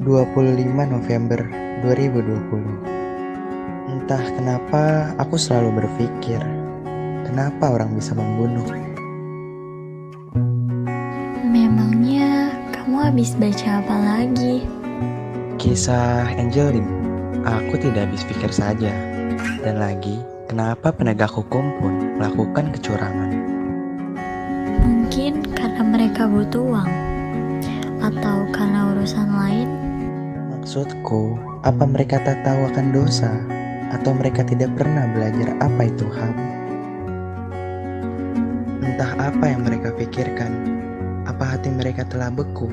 25 November 2020. Entah kenapa aku selalu berpikir, kenapa orang bisa membunuh? Memangnya kamu habis baca apa lagi? Kisah Angelin, aku tidak habis pikir saja. Dan lagi, kenapa penegak hukum pun melakukan kecurangan? Mungkin karena mereka butuh uang, atau karena urusan lain. Maksudku, apa mereka tak tahu akan dosa? Atau mereka tidak pernah belajar apa itu HAM? Entah apa yang mereka pikirkan. Apa hati mereka telah beku?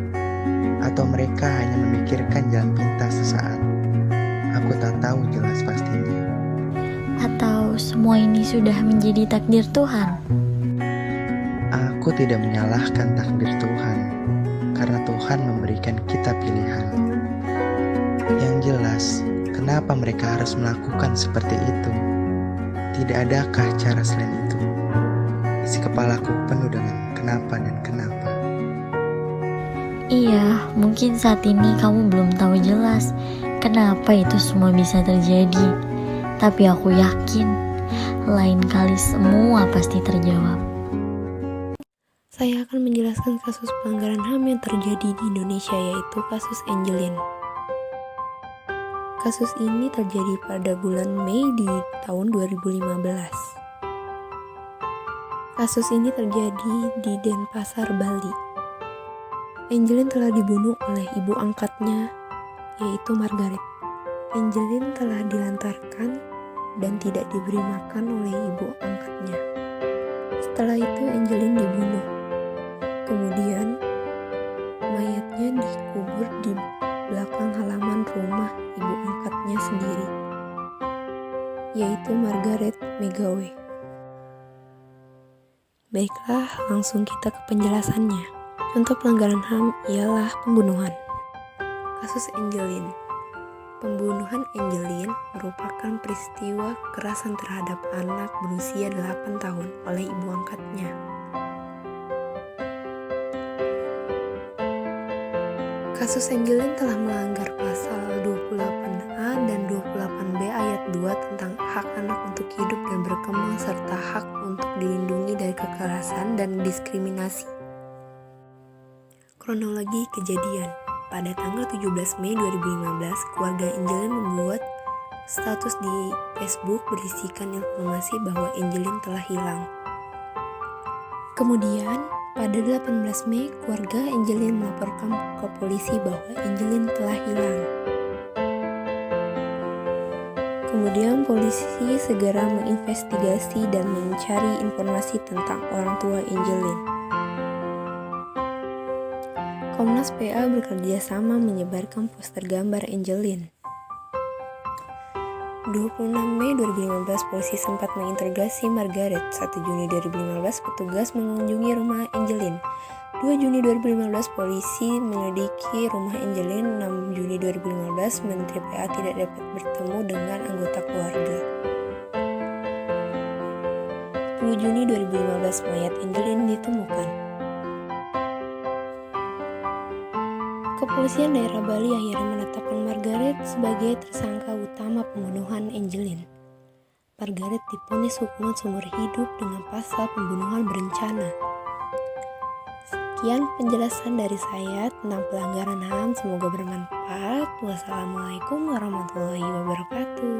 Atau mereka hanya memikirkan jalan pintas sesaat? Aku tak tahu jelas pastinya. Atau semua ini sudah menjadi takdir Tuhan? Aku tidak menyalahkan takdir Tuhan, karena Tuhan memberikan kita pilihan. Yang jelas, kenapa mereka harus melakukan seperti itu? Tidak adakah cara selain itu? Isi kepalaku penuh dengan kenapa dan kenapa. Iya, mungkin saat ini kamu belum tahu jelas kenapa itu semua bisa terjadi. Tapi aku yakin, lain kali semua pasti terjawab. Saya akan menjelaskan kasus pelanggaran HAM yang terjadi di Indonesia, yaitu kasus Angelin. Kasus ini terjadi pada bulan Mei di tahun 2015. Kasus ini terjadi di Denpasar, Bali. Angelin telah dibunuh oleh ibu angkatnya, yaitu Margaret. Angelin telah dilantarkan dan tidak diberi makan oleh ibu angkatnya. Setelah itu Angelin dibunuh. Kemudian mayatnya dikubur di belakang halaman rumah ibu angkatnya sendiri, yaitu Margaret Megawe. Baiklah, langsung kita ke penjelasannya. Contoh pelanggaran HAM ialah pembunuhan. Kasus Angelin. Pembunuhan Angelin merupakan peristiwa kekerasan terhadap anak berusia 8 tahun oleh ibu angkatnya. Kasus Angelin telah melanggar pasal 28A dan 28B ayat 2 tentang hak anak untuk hidup dan berkembang serta hak untuk dilindungi dari kekerasan dan diskriminasi. Kronologi kejadian. Pada tanggal 17 Mei 2015, keluarga Angelin membuat status di Facebook berisikan informasi bahwa Angelin telah hilang. Kemudian, pada 18 Mei, keluarga Angelin melaporkan ke polisi bahwa Angelin telah hilang. Kemudian polisi segera menginvestigasi dan mencari informasi tentang orang tua Angelin. Komnas PA bekerja sama menyebarkan poster gambar Angelin. 26 Mei 2015, polisi sempat menginterogasi Margaret. 1 Juni 2015, petugas mengunjungi rumah Angelin. 2 Juni 2015, polisi menyelidiki rumah Angelin. 6 Juni 2015, Menteri PA tidak dapat bertemu dengan anggota keluarga. 10 Juni 2015, mayat Angelin ditemukan. Kepolisian daerah Bali akhirnya menetapkan Margaret sebagai tersangka utama pembunuhan Angelin. Margaret divonis hukuman seumur hidup dengan pasal pembunuhan berencana. Sekian penjelasan dari saya tentang pelanggaran HAM, semoga bermanfaat. Wassalamualaikum warahmatullahi wabarakatuh.